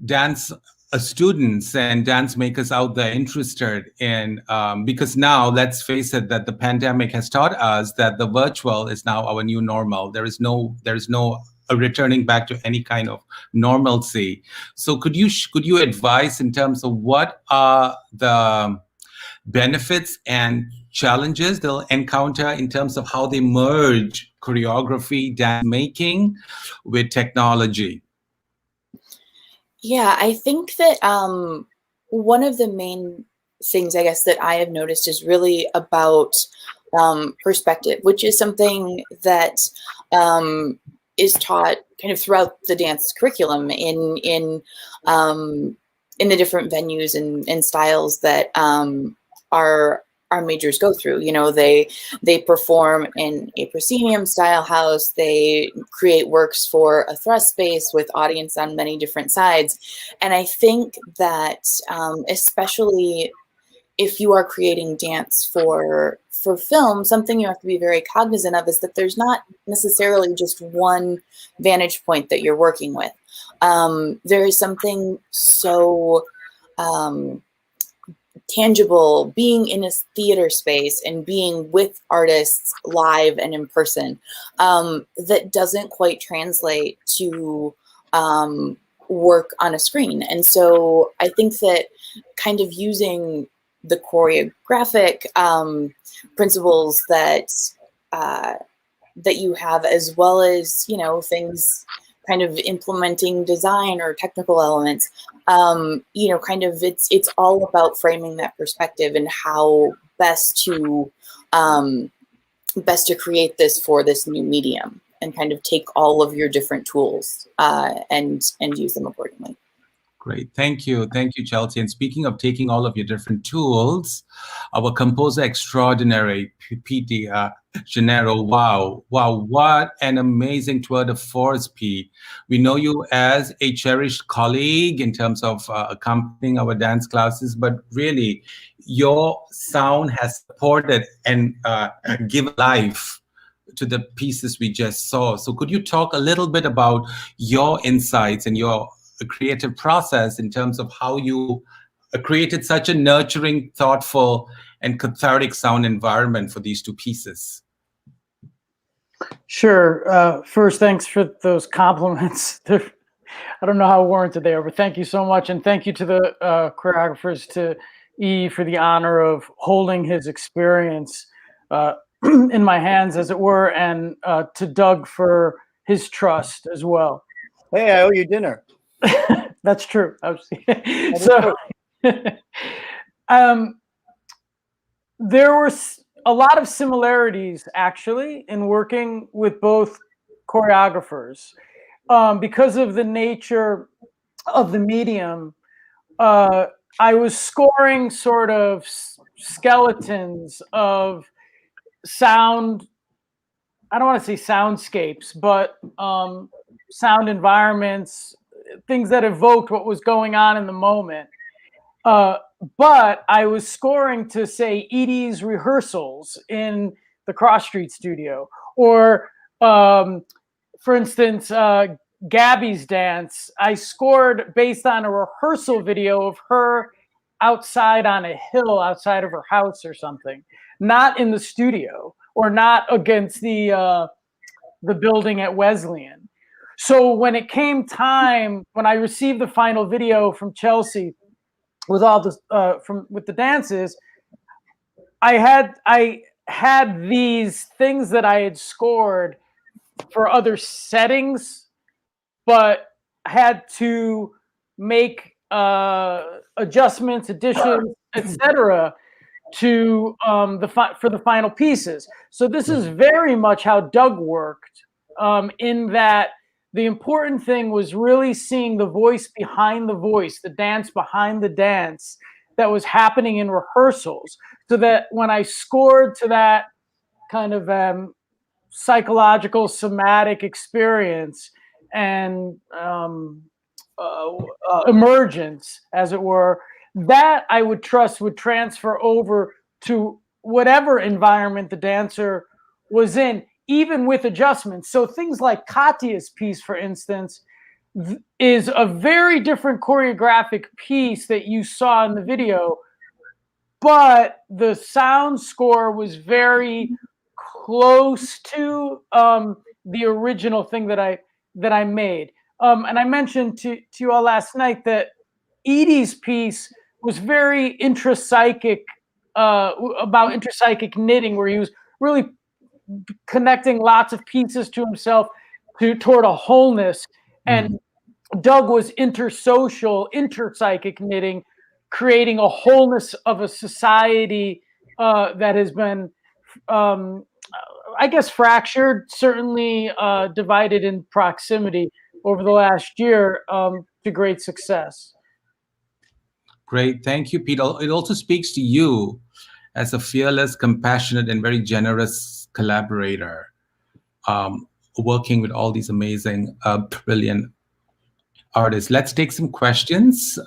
dance students and dance makers out there interested in, because now let's face it, that the pandemic has taught us that the virtual is now our new normal. There is no returning back to any kind of normalcy. So could you advise in terms of what are the benefits and challenges they'll encounter in terms of how they merge choreography, dance making with technology? Yeah, I think that one of the main things I guess that I have noticed is really about perspective, which is something that is taught kind of throughout the dance curriculum in the different venues and styles that our majors go through. You know, they perform in a proscenium style house. They create works for a thrust space with audience on many different sides. And I think that especially if you are creating dance for film, something you have to be very cognizant of is that there's not necessarily just one vantage point that you're working with. There is something so tangible being in a theater space and being with artists live and in person that doesn't quite translate to work on a screen. And so I think that kind of using the choreographic principles that that you have, as well as, you know, things kind of implementing design or technical elements, you know, kind of it's all about framing that perspective and how best to create this for this new medium, and kind of take all of your different tools and use them accordingly. Great. Thank you, Chelsea. And speaking of taking all of your different tools, our composer extraordinary, Pete Gennaro, wow, what an amazing tour de force, Pete. We know you as a cherished colleague in terms of accompanying our dance classes, but really, your sound has supported and given life to the pieces we just saw. So could you talk a little bit about your insights and your creative process in terms of how you created such a nurturing, thoughtful, and cathartic sound environment for these two pieces? Sure. First, thanks for those compliments. I don't know how warranted they are, but thank you so much. And thank you to the choreographers, to E for the honor of holding his experience in my hands, as it were, and to Doug for his trust as well. Hey, I owe you dinner. That's true. So there were a lot of similarities, actually, in working with both choreographers. Because of the nature of the medium, I was scoring sort of skeletons of sound. I don't want to say soundscapes, but sound environments, things that evoked what was going on in the moment. But I was scoring to, say, Edie's rehearsals in the Cross Street studio, or for instance, Gabby's dance. I scored based on a rehearsal video of her outside on a hill outside of her house or something, not in the studio or not against the building at Wesleyan. So when it came time, when I received the final video from Chelsea with all the with the dances, I had these things that I had scored for other settings, but had to make adjustments, additions, etc. to for the final pieces. So this is very much how Doug worked, in that the important thing was really seeing the voice behind the voice, the dance behind the dance that was happening in rehearsals, so that when I scored to that kind of psychological, somatic experience and emergence, as it were, that I would trust would transfer over to whatever environment the dancer was in, even with adjustments. So things like Katya's piece, for instance, is a very different choreographic piece that you saw in the video, but the sound score was very close to the original thing that I that I made. And I mentioned to you all last night that Edie's piece was very intrapsychic, about intrapsychic knitting, where he was really connecting lots of pieces to himself toward a wholeness. And Doug was intersocial, interpsychic knitting, creating a wholeness of a society that has been, I guess, fractured, certainly divided in proximity over the last year, to great success. Great. Thank you, Pete. It also speaks to you as a fearless, compassionate, and very generous collaborator, working with all these amazing, brilliant artists. Let's take some questions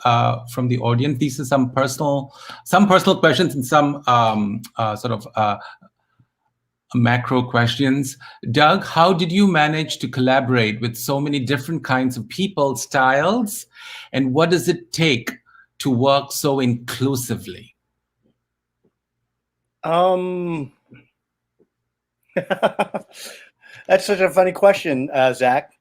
from the audience. These are some personal questions and some sort of macro questions. Doug, how did you manage to collaborate with so many different kinds of people, styles, and what does it take to work so inclusively? That's such a funny question, Zach.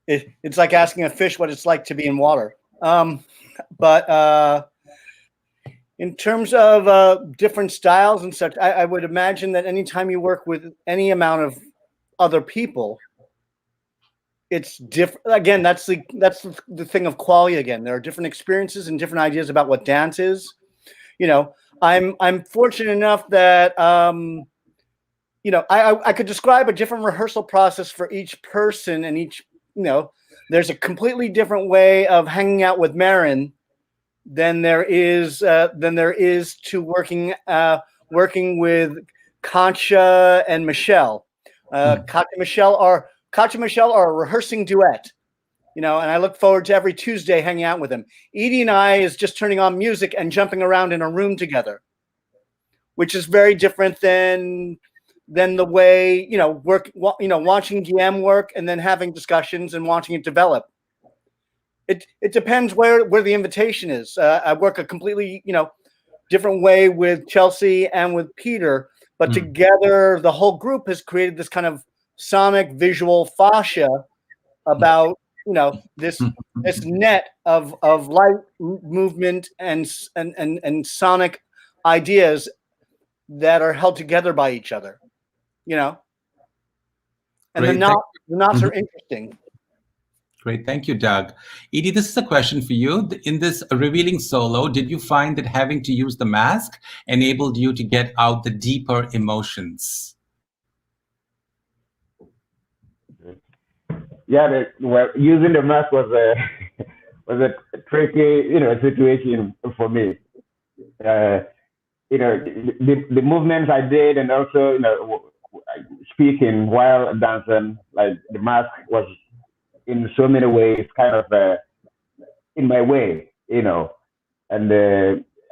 It's like asking a fish what it's like to be in water. But in terms of different styles and such, I would imagine that anytime you work with any amount of other people, it's different. Again, that's the thing of quality. Again, there are different experiences and different ideas about what dance is. You know, I'm fortunate enough that you know, I could describe a different rehearsal process for each person, and each, you know, there's a completely different way of hanging out with Marin than there is to working with Concha and Michelle. Concha and Michelle are a rehearsing duet, you know, and I look forward to every Tuesday hanging out with them. Edie and I is just turning on music and jumping around in a room together, which is very different than the way, you know, watching GM work and then having discussions and watching it develop. It depends where the invitation is. I work a completely, you know, different way with Chelsea and with Peter, but together the whole group has created this kind of sonic visual fascia about, you know, this net of light movement and sonic ideas that are held together by each other, you know. And the knots are interesting. Great. Thank you, Doug. Edie, this is a question for you. In this revealing solo, did you find that having to use the mask enabled you to get out the deeper emotions? Yeah, using the mask was a tricky, you know, situation for me. You know, the movements I did, and also, you know, speaking while dancing, like the mask was in so many ways kind of in my way, you know, and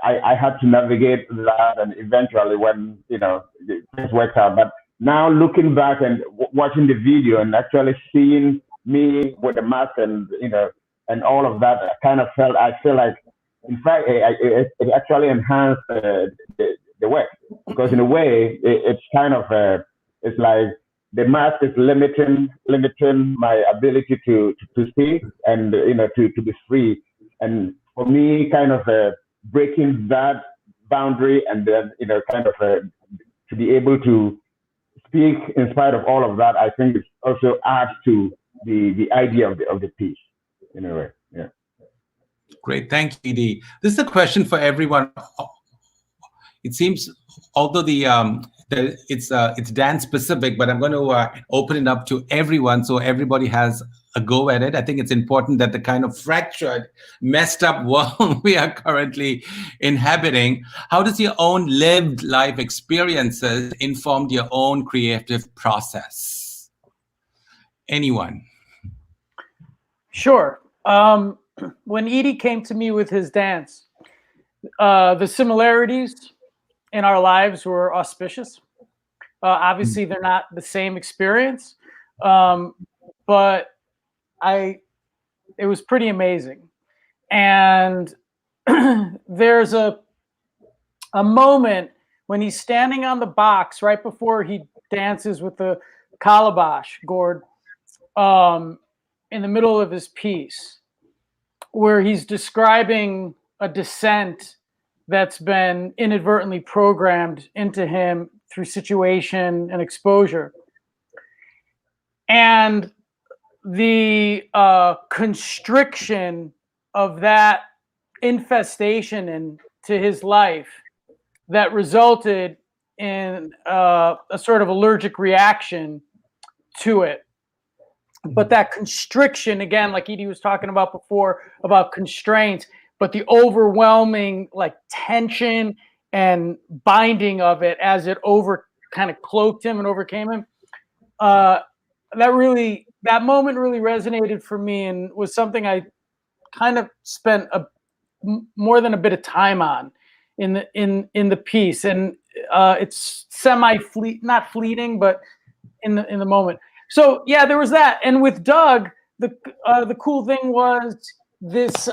I had to navigate that, and eventually, when, you know, things worked out. But now looking back and watching the video and actually seeing me with the mask and, you know, and all of that, I feel like, in fact, it actually enhanced the work, because in a way it's kind of it's like the mask is limiting my ability to speak and, you know, to be free, and for me kind of breaking that boundary, and then, you know, kind of to be able to speak in spite of all of that, I think it also adds to the idea of the piece in a way. Yeah. Great. Thank you, Edie. This is a question for everyone. It seems, although it's dance specific, but I'm going to open it up to everyone so everybody has a go at it. I think it's important that the kind of fractured, messed up world we are currently inhabiting, how does your own lived life experiences inform your own creative process? Anyone? Sure. When Edie came to me with his dance, the similarities in our lives were auspicious. Obviously, they're not the same experience, but it was pretty amazing. And there's a moment when he's standing on the box right before he dances with the calabash gourd, in the middle of his piece, where he's describing a descent that's been inadvertently programmed into him through situation and exposure. And the constriction of that infestation into his life that resulted in a sort of allergic reaction to it. But that constriction, again, like Edie was talking about before, about constraints, but the overwhelming like tension and binding of it as it kind of cloaked him and overcame him. That moment really resonated for me and was something I kind of spent more than a bit of time on in the piece. And it's not fleeting, but in the moment. So yeah, there was that. And with Doug, the cool thing was this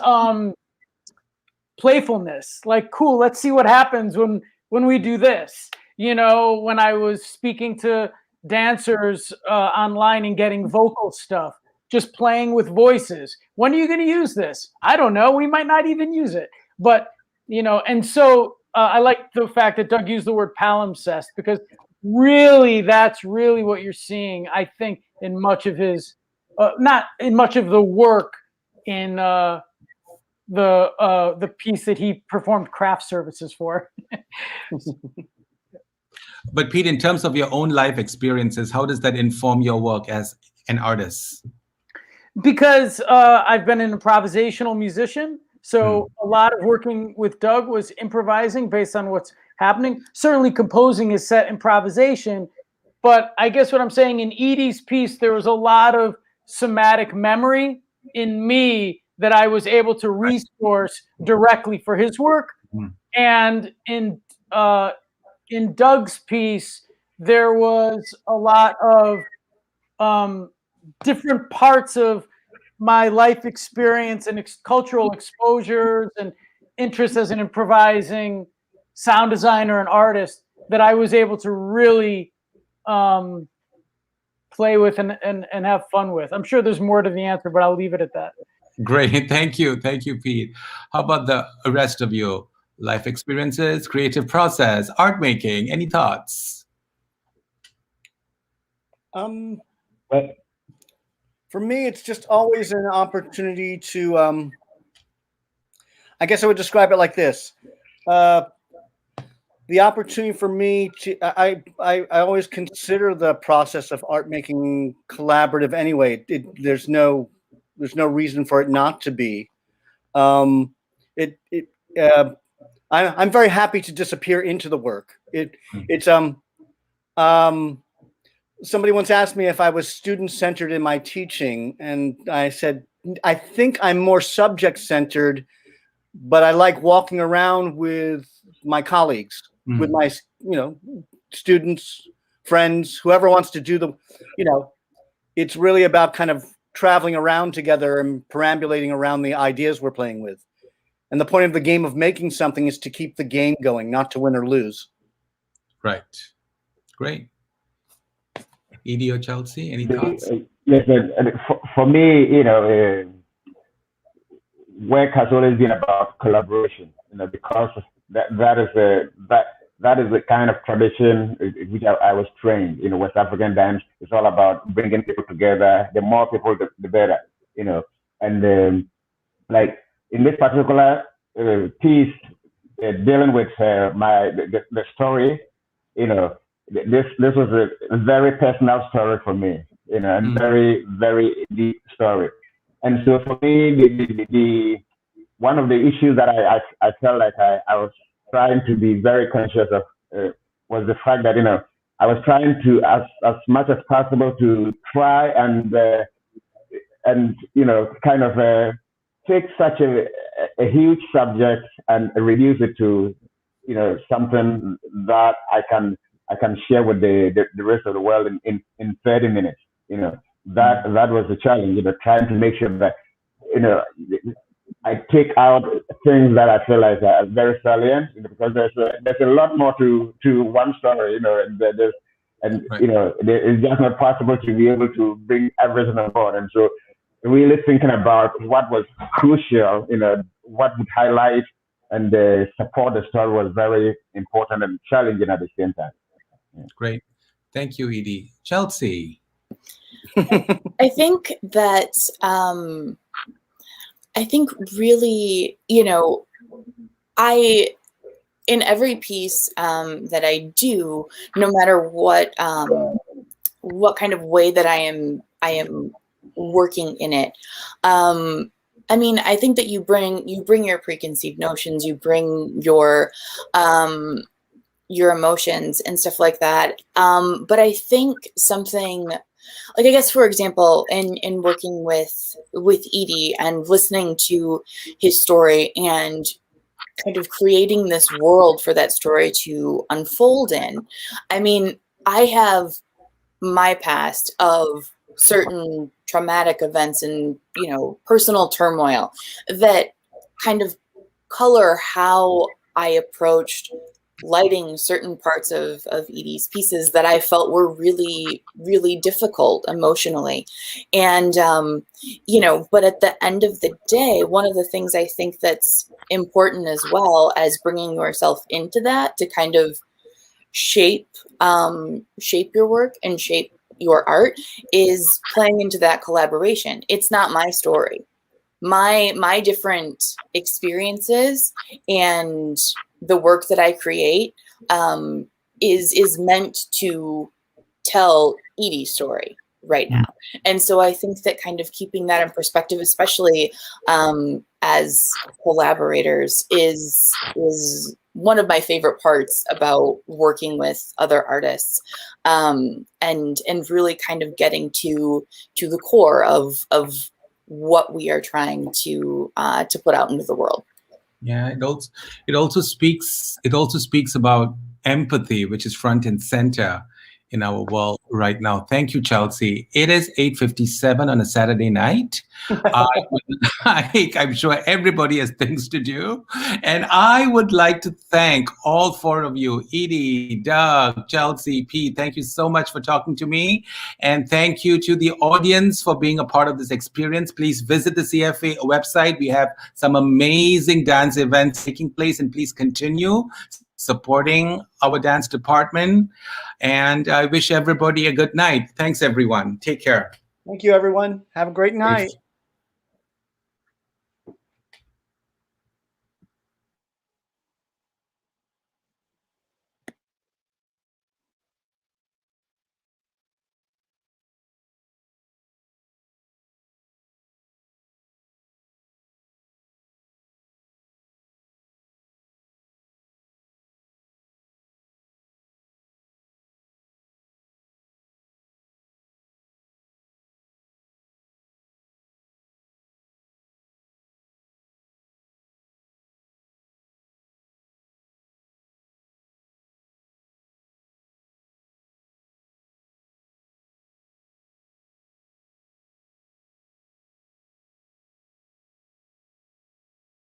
playfulness. Like, cool, let's see what happens when we do this. You know, when I was speaking to dancers online and getting vocal stuff, just playing with voices. When are you going to use this? I don't know. We might not even use it. But, you know, and so I like the fact that Doug used the word palimpsest, because really, that's really what you're seeing, I think, in much of his, not in much of the work in the piece that he performed craft services for. But Pete, in terms of your own life experiences, how does that inform your work as an artist? Because I've been an improvisational musician, so a lot of working with Doug was improvising based on what's happening. Certainly composing is set improvisation, but I guess what I'm saying, in Edie's piece, there was a lot of somatic memory in me that I was able to resource directly for his work. And in Doug's piece, there was a lot of different parts of my life experience and cultural exposures and interests as an improvising sound designer and artist that I was able to really play with and have fun with. I'm sure there's more to the answer, but I'll leave it at that. Great. Thank you, Pete. How about the rest of you? Life experiences, creative process, art making, any thoughts? For me, it's just always an opportunity to, I guess I would describe it like this. The opportunity for me to, I always consider the process of art making collaborative anyway. There's no reason for it not to be. I'm very happy to disappear into the work. Somebody once asked me if I was student-centered in my teaching, and I said, I think I'm more subject-centered, but I like walking around with my colleagues, with my, students, friends, whoever wants to do it's really about kind of traveling around together and perambulating around the ideas we're playing with. And the point of the game of making something is to keep the game going, not to win or lose. Right. Great. Edie or Chelsea, any thoughts? Yes, for me, work has always been about collaboration, because that is the kind of tradition in which I was trained. West African dance is all about bringing people together. The more people, the better. And like in this particular piece, dealing with the story, this was a very personal story for me, and very, very deep story. And so for me, the one of the issues that I felt like I was trying to be very conscious of was the fact that, I was trying to, as much as possible, to try and kind of take such a huge subject and reduce it to, something that I can share with the rest of the world in 30 minutes. That was the challenge, trying to make sure that, I take out things that I feel like are very salient, because there's a lot more to one story, and And, it's just not possible to be able to bring everything on board. And so really thinking about what was crucial, what would highlight and support the story was very important and challenging at the same time. Great. Thank you, Edie. Chelsea. I think that, really, in every piece that I do, no matter what kind of way that I am working in it, I think that you bring your preconceived notions, you bring your emotions and stuff like that. But I think something like, I guess, for example, in working with Edie and listening to his story and kind of creating this world for that story to unfold in. I have my past of certain traumatic events and, personal turmoil that kind of color how I approached lighting certain parts of Edie's pieces that I felt were really, really difficult emotionally. And, but at the end of the day, one of the things I think that's important as well as bringing yourself into that to kind of shape your work and shape your art is playing into that collaboration. It's not my story. My different experiences and the work that I create is meant to tell Edie's story right now. And so I think that kind of keeping that in perspective, especially as collaborators, is one of my favorite parts about working with other artists, and really kind of getting to the core of what we are trying to put out into the world. Yeah, it also speaks about empathy, which is front and center in our world right now. Thank you, Chelsea. It is 8:57 on a Saturday night. I'm sure everybody has things to do. And I would like to thank all four of you, Edie, Doug, Chelsea, Pete. Thank you so much for talking to me. And thank you to the audience for being a part of this experience. Please visit the CFA website. We have some amazing dance events taking place, and please continue supporting our dance department. And I wish everybody a good night. Thanks, everyone. Take care. Thank you, everyone. Have a great night.